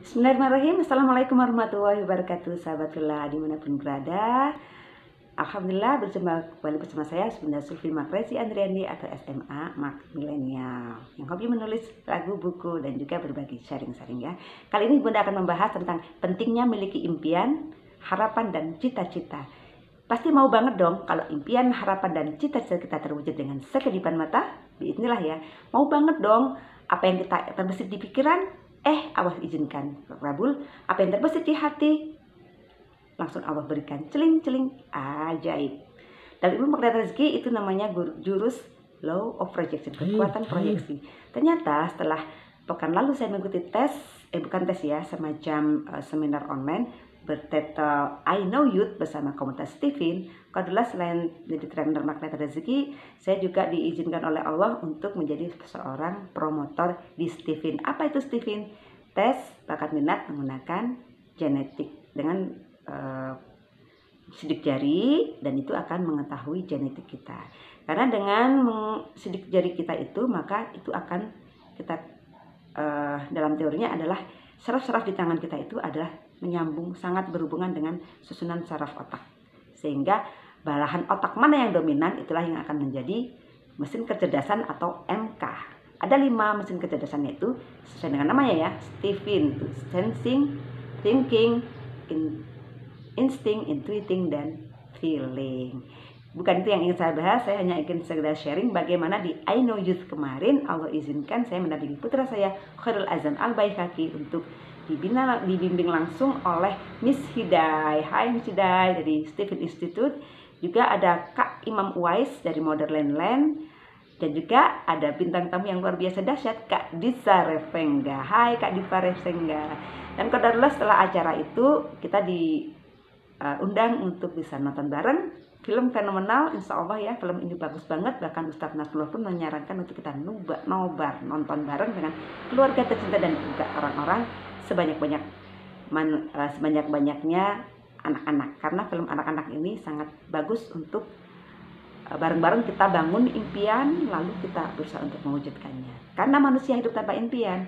Bismillahirrahmanirrahim. Assalamualaikum warahmatullahi wabarakatuh, sahabatullah dimanapun berada. Alhamdulillah berjumpa kembali bersama saya Bunda Sulfi Makresi Andriani atau SMA Mak Milenial yang hobi menulis lagu, buku, dan juga berbagi sharing-sharing ya. Kali ini Bunda akan membahas tentang pentingnya memiliki impian, harapan, dan cita-cita. Pasti mau banget dong kalau impian, harapan, dan cita-cita kita terwujud dengan sekedipan mata. Bismillah ya. Mau banget dong apa yang kita terbesit di pikiran, awas izinkan Rabul, apa yang terbesit di hati langsung Allah berikan celing-celing ajaib. Dalam ilmu magnet rezeki itu namanya jurus law of projection, kekuatan proyeksi. Ternyata setelah pekan lalu saya mengikuti semacam seminar online bertitul I Know Youth bersama komunitas Stephen. Kebetulan selain jadi trainer magnet rezeki, saya juga diizinkan oleh Allah untuk menjadi seorang promotor di Stephen. Apa itu Stephen? Tes bakat minat menggunakan genetik dengan sidik jari, dan itu akan mengetahui genetik kita. Karena dengan sidik jari kita itu, maka itu akan kita dalam teorinya adalah saraf-saraf di tangan kita itu adalah menyambung, sangat berhubungan dengan susunan saraf otak. Sehingga belahan otak mana yang dominan, itulah yang akan menjadi mesin kecerdasan atau MK. Ada 5 mesin kecerdasannya itu sesuai dengan namanya ya, Stephen, sensing, thinking, instinct, intuiting, dan feeling. Bukan itu yang ingin saya bahas, saya hanya ingin sekedar sharing bagaimana di I Know Youth kemarin Allah izinkan saya mendampingi putra saya Khairul Azan Al-Baikaki untuk dibimbing langsung oleh Miss Hidai. Hai Miss Hidai dari Stephen Institute. Juga ada Kak Imam Uwais dari Motherland Land. Dan juga ada bintang tamu yang luar biasa dahsyat, Kak Disa Refengga. Hai Kak Disa Refengga. Dan kodarullah setelah acara itu kita diundang untuk bisa nonton bareng film fenomenal. Insya Allah ya, film ini bagus banget. Bahkan Ustadz Nasrullah pun menyarankan untuk kita nobar nonton bareng dengan keluarga tercinta dan juga orang-orang sebanyak-banyaknya anak-anak. Karena film anak-anak ini sangat bagus untuk bareng-bareng kita bangun impian, lalu kita berusaha untuk mewujudkannya. Karena manusia hidup tanpa impian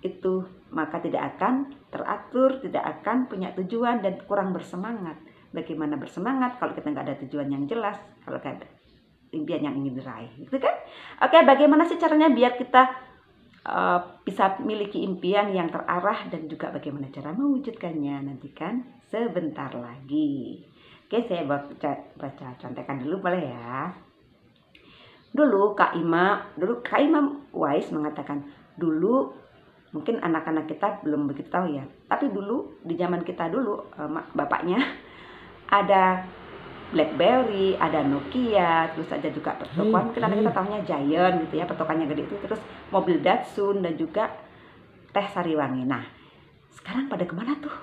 itu maka tidak akan teratur, tidak akan punya tujuan, dan kurang bersemangat. Bagaimana bersemangat kalau kita nggak ada tujuan yang jelas, kalau nggak ada impian yang ingin diraih, gitu kan? Oke, bagaimana sih caranya biar kita bisa memiliki impian yang terarah, dan juga bagaimana cara mewujudkannya? Nantikan sebentar lagi. Oke, saya baca contekan dulu boleh ya. Dulu Kak Imam Uwais mengatakan, dulu mungkin anak-anak kita belum begitu tahu ya, tapi dulu di zaman kita dulu, bapaknya ada BlackBerry, ada Nokia, terus ada juga pertokoan, mungkin anak kita tahunya Giant gitu ya, pertokannya gede itu, terus mobil Datsun, dan juga teh Sariwangi. Nah, sekarang pada kemana tuh?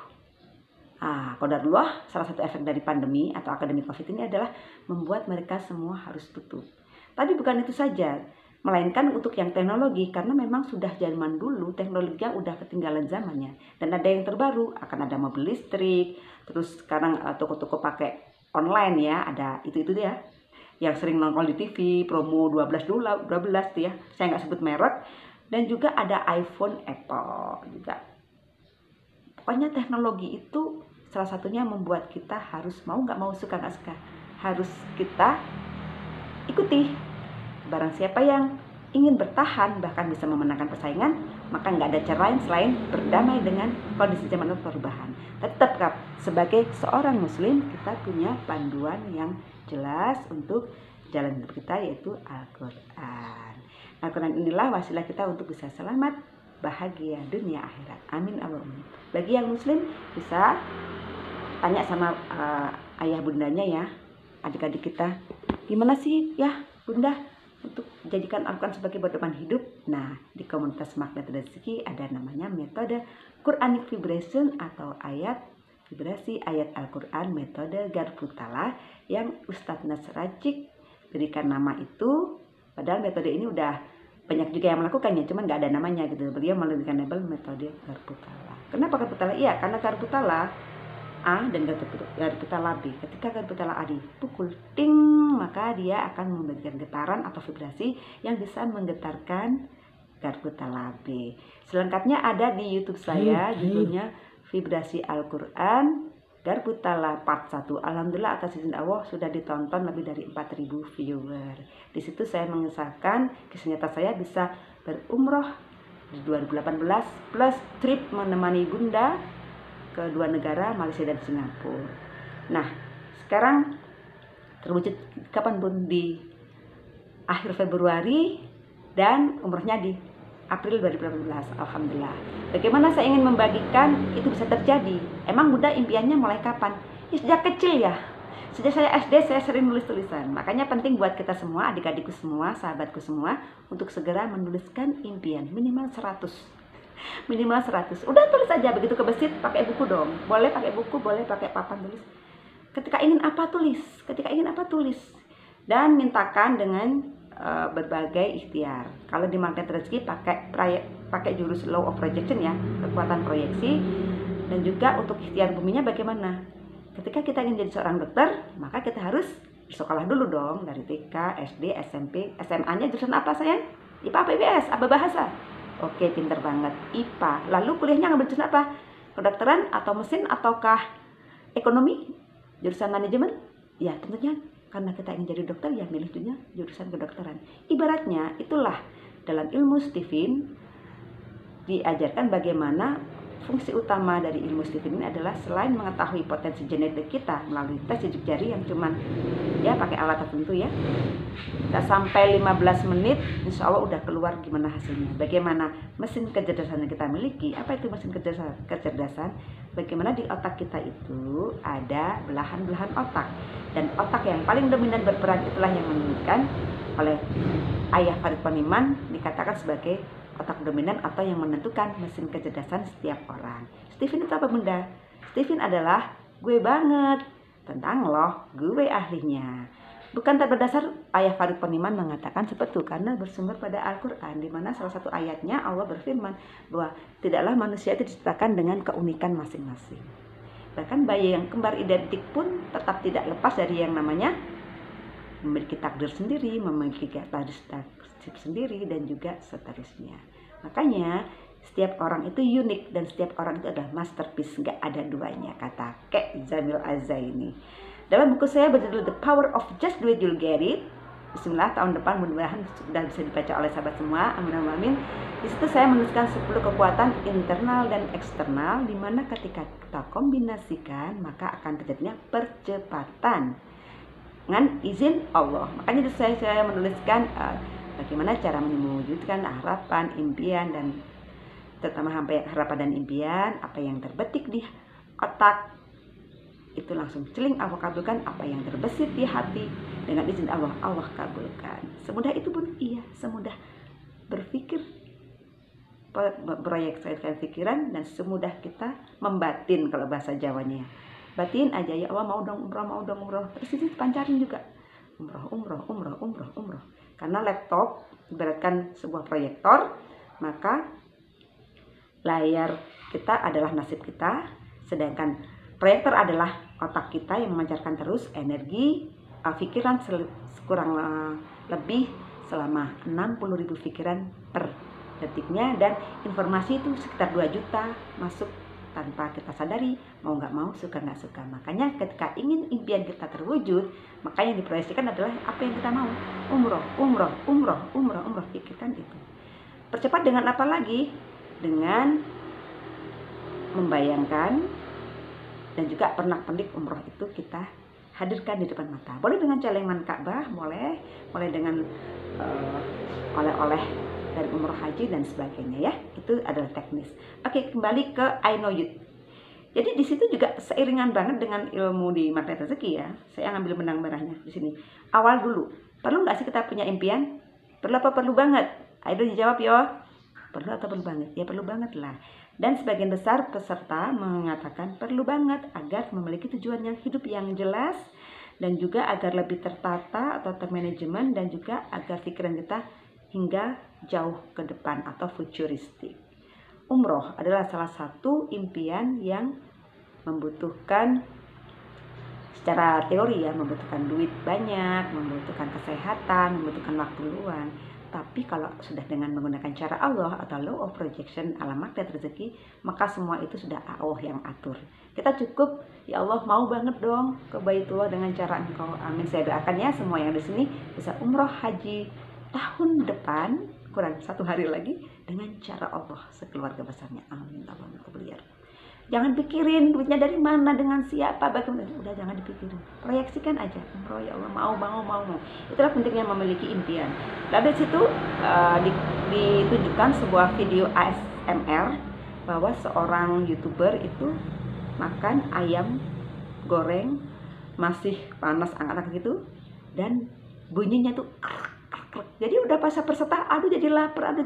Qadarullah, salah satu efek dari pandemi atau akademi COVID ini adalah membuat mereka semua harus tutup. Tapi bukan itu saja, melainkan untuk yang teknologi, karena memang sudah zaman dulu teknologinya udah ketinggalan zamannya. Dan ada yang terbaru, akan ada mobil listrik, terus sekarang toko-toko pakai online ya, ada itu ya, yang sering nongol di TV, promo 12 tuh ya, saya nggak sebut merek. Dan juga ada iPhone Apple juga. Pokoknya teknologi itu salah satunya membuat kita harus mau nggak mau, suka nggak suka, harus kita ikuti. Barang siapa yang ingin bertahan, bahkan bisa memenangkan persaingan, maka nggak ada cara lain selain berdamai dengan kondisi zaman perubahan. Tetap sebagai seorang muslim, kita punya panduan yang jelas untuk jalan hidup kita, yaitu Al-Quran. Al-Quran inilah wasilah kita untuk bisa selamat, bahagia dunia akhirat. Amin Allahumma. Bagi yang muslim bisa tanya sama ayah bundanya ya, adik-adik kita, gimana sih ya bunda untuk jadikan Al-Quran sebagai pedoman hidup? Nah, di komunitas magnet rezeki ada namanya metode Quranic Vibration atau ayat vibrasi ayat Al-Quran, metode Garputala, yang Ustadz Nasrajik berikan nama itu. Padahal metode ini udah banyak juga yang melakukannya, cuman nggak ada namanya gitu. Beliau memberikan label metode Garputala. Kenapa Garputala? Iya, karena Garputala A dan Garputala B. Ketika Garputala A dipukul ting, maka dia akan memberikan getaran atau vibrasi yang bisa menggetarkan Garbutala B. Selengkapnya ada di YouTube saya, judulnya Vibrasi Al-Quran Garbutala Part 1. Alhamdulillah atas izin Allah sudah ditonton lebih dari 4.000 viewer. Di situ saya mengisahkan kisah nyata saya bisa berumroh di 2018 plus trip menemani Bunda ke 2 negara, Malaysia dan Singapura. Nah, sekarang terwujud kapan Bun? Di akhir Februari dan umrohnya di April 2018. Alhamdulillah. Bagaimana saya ingin membagikan itu bisa terjadi? Emang Bunda impiannya mulai kapan? Ya sejak kecil ya. Sejak saya SD saya sering nulis tulisan. Makanya penting buat kita semua, adik-adikku semua, sahabatku semua, untuk segera menuliskan impian minimal 100. Minimal 100. Udah tulis aja, begitu ke masjid pakai buku dong. Boleh pakai buku, boleh pakai papan tulis. Ketika ingin apa tulis, ketika ingin apa tulis. Dan mintakan dengan berbagai ikhtiar. Kalau di magnet rezeki pakai jurus law of projection ya, kekuatan proyeksi. Dan juga untuk ikhtiar buminya bagaimana? Ketika kita ingin jadi seorang dokter, maka kita harus bersekolah dulu dong, dari TK, SD, SMP, SMA-nya jurusan apa sayang? IPA, IPS, apa bahasa? Oke, pinter banget, IPA. Lalu kuliahnya ngambil jurusan apa? Kedokteran atau mesin ataukah ekonomi? Jurusan manajemen? Ya tentunya karena kita ingin jadi dokter, ya milih jurusan kedokteran. Ibaratnya itulah dalam ilmu Stephen diajarkan bagaimana fungsi utama dari ilmu Stephen ini adalah selain mengetahui potensi genetik kita melalui tes sidik jari yang cuman ya pakai alat tertentu ya. Kita sampai 15 menit insya Allah udah keluar gimana hasilnya. Bagaimana mesin kecerdasan yang kita miliki. Apa itu mesin kecerdasan? Bagaimana di otak kita itu ada belahan-belahan otak. Dan otak yang paling dominan berperan itulah yang menunjukkan oleh Ayah Farid Poniman dikatakan sebagai otak dominan atau yang menentukan mesin kecerdasan setiap orang. Stephen itu apa Bunda? Stephen adalah gue banget. Tentang loh, gue ahlinya. Bukan tanpa dasar Ayah Farid Poniman mengatakan seperti itu karena bersumber pada Al-Quran, di mana salah satu ayatnya Allah berfirman bahwa tidaklah manusia itu diciptakan dengan keunikan masing-masing. Bahkan bayi yang kembar identik pun tetap tidak lepas dari yang namanya memiliki takdir sendiri, memiliki takdir sendiri, dan juga seterusnya. Makanya setiap orang itu unik dan setiap orang itu adalah masterpiece, nggak ada duanya, kata Kek Jamil Azaini. Dalam buku saya berjudul The Power of Just Do It You'll Get It. Bismillah, tahun depan mudah-mudahan sudah bisa dibaca oleh sahabat semua. Amin amin. Di situ saya menuliskan 10 kekuatan internal dan eksternal, di mana ketika kita kombinasikan maka akan terjadinya percepatan dengan izin Allah. Makanya di situ saya menuliskan bagaimana cara mewujudkan harapan, impian, dan terutama harapan dan impian, apa yang terbetik di otak itu langsung celing Allah kabulkan, apa yang terbesit di hati dengan izin Allah, Allah kabulkan. Semudah itu pun iya, semudah berpikir, proyeksikan pikiran, dan semudah kita membatin kalau bahasa Jawanya. Batin aja, ya Allah mau dong umroh, terus itu pancarin juga umroh. Karena laptop ibaratkan sebuah proyektor, maka layar kita adalah nasib kita, sedangkan proyektor adalah otak kita yang memancarkan terus energi pikiran kurang lebih selama 60.000 pikiran per detiknya, dan informasi itu sekitar 2 juta masuk tanpa kita sadari, mau nggak mau, suka nggak suka. Makanya ketika ingin impian kita terwujud, maka yang diproyeksikan adalah apa yang kita mau. Umroh, pikirkan itu. Percepat dengan apa lagi? Dengan membayangkan dan juga pernak-pernik umroh itu kita hadirkan di depan mata. Boleh dengan celengan Ka'bah, boleh dengan oleh-oleh dari umroh haji dan sebagainya ya. Itu adalah teknis. Oke, kembali ke I Know You. Jadi di situ juga seiringan banget dengan ilmu di magnet rezeki ya. Saya ngambil benang merahnya di sini. Awal dulu, perlu nggak sih kita punya impian? Perlu apa perlu banget? Ayo dijawab yo. Perlu atau perlu banget? Ya perlu banget lah. Dan sebagian besar peserta mengatakan perlu banget agar memiliki tujuan yang hidup yang jelas, dan juga agar lebih tertata atau termanajemen, dan juga agar pikiran kita hingga jauh ke depan atau futuristik. Umroh adalah salah satu impian yang membutuhkan secara teori ya, membutuhkan duit banyak, membutuhkan kesehatan, membutuhkan waktu luang. Tapi kalau sudah dengan menggunakan cara Allah atau law of projection, alam magnet rezeki, maka semua itu sudah Allah yang atur. Kita cukup, ya Allah mau banget dong ke Baitullah dengan cara Engkau. Amin. Saya doakan ya semua yang di sini bisa umroh haji tahun depan, kurang 1 hari lagi, dengan cara Allah sekeluarga besarnya. Amin. Allahumma qabil. Jangan pikirin duitnya dari mana, dengan siapa, bagaimana. Udah jangan dipikirin. Proyeksikan aja. Umroh, ya Allah mau. Itulah pentingnya memiliki impian. Lalu di situ ditunjukkan sebuah video ASMR bahwa seorang YouTuber itu makan ayam goreng masih panas anget-anget gitu, dan bunyinya tuh jadi udah pas peserta, aduh jadi lapar.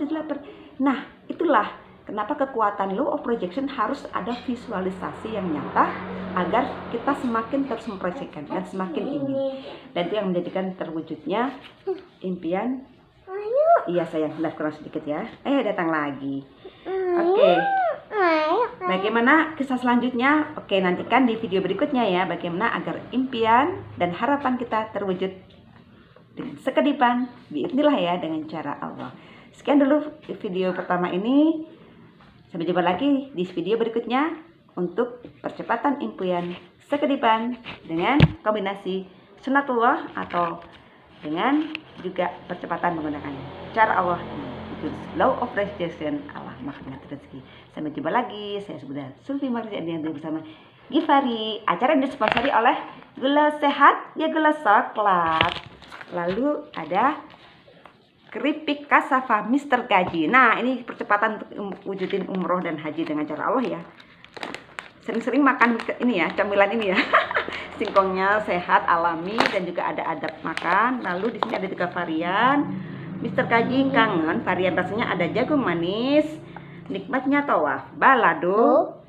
Nah, itulah kenapa kekuatan law of projection harus ada visualisasi yang nyata agar kita semakin terus memproyeksikan dan semakin ingin. Dan itu yang menjadikan terwujudnya impian. Iya sayang, sudah kurang sedikit ya. Datang lagi. Oke. Bagaimana kisah selanjutnya? Oke, nantikan di video berikutnya ya. Bagaimana agar impian dan harapan kita terwujud dengan sekedipan. Biidznillah ya, dengan cara Allah. Sekian dulu video pertama ini. Sampai jumpa lagi di video berikutnya untuk percepatan impian sekedipan dengan kombinasi sunatullah atau dengan juga percepatan menggunakan cara Allah, itu law of projection, Allah magnet rezeki. Sampai jumpa lagi. Saya sudah Sulfi Marziani bersama Givari. Acara yang disponsori oleh Gula Sehat ya Gula Coklat. Lalu ada keripik kasafa Mr. Gaji. Nah, ini percepatan untuk wujudin umroh dan haji dengan cara Allah ya. Sering-sering makan ini ya, camilan ini ya. Singkongnya sehat, alami, dan juga ada adab makan. Lalu di sini ada 3 varian. Mr. Gaji kangen, varian rasanya ada jagung manis, nikmatnya tawaf, balado,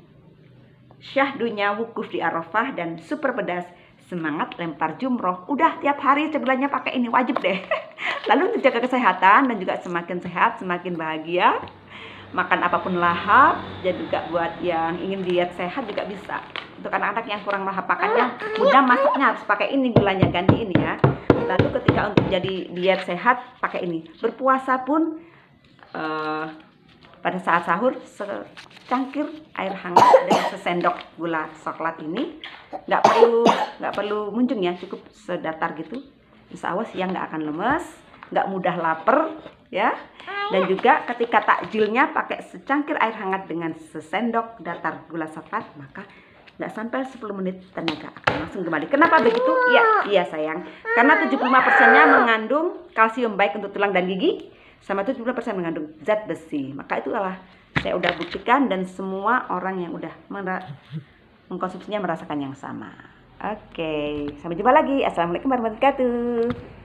syahdunya wukuf di Arafah, dan super pedas semangat lempar jumroh. Udah tiap hari cemilannya pakai ini, wajib deh. Lalu untuk jaga kesehatan dan juga semakin sehat, semakin bahagia. Makan apapun lahap, dan juga buat yang ingin diet sehat juga bisa. Untuk anak-anak yang kurang lahap makannya, mudah masaknya harus pakai ini, gulanya ganti ini ya. Lalu ketika untuk jadi diet sehat pakai ini. Berpuasa pun pada saat sahur secangkir air hangat dengan sesendok gula coklat ini. Nggak perlu muncung ya, cukup sedatar gitu. Insya Allah siang nggak akan lemes, nggak mudah lapar ya. Dan juga ketika takjilnya pakai secangkir air hangat dengan sesendok datar gula coklat, maka nggak sampai 10 menit tenaga akan langsung kembali. Kenapa begitu? Iya sayang. Karena 75%-nya mengandung kalsium baik untuk tulang dan gigi, sama 70% mengandung zat besi. Maka itulah saya udah buktikan dan semua orang yang udah mengkonsumsinya merasakan yang sama. Oke, sampai jumpa lagi. Assalamualaikum warahmatullahi wabarakatuh.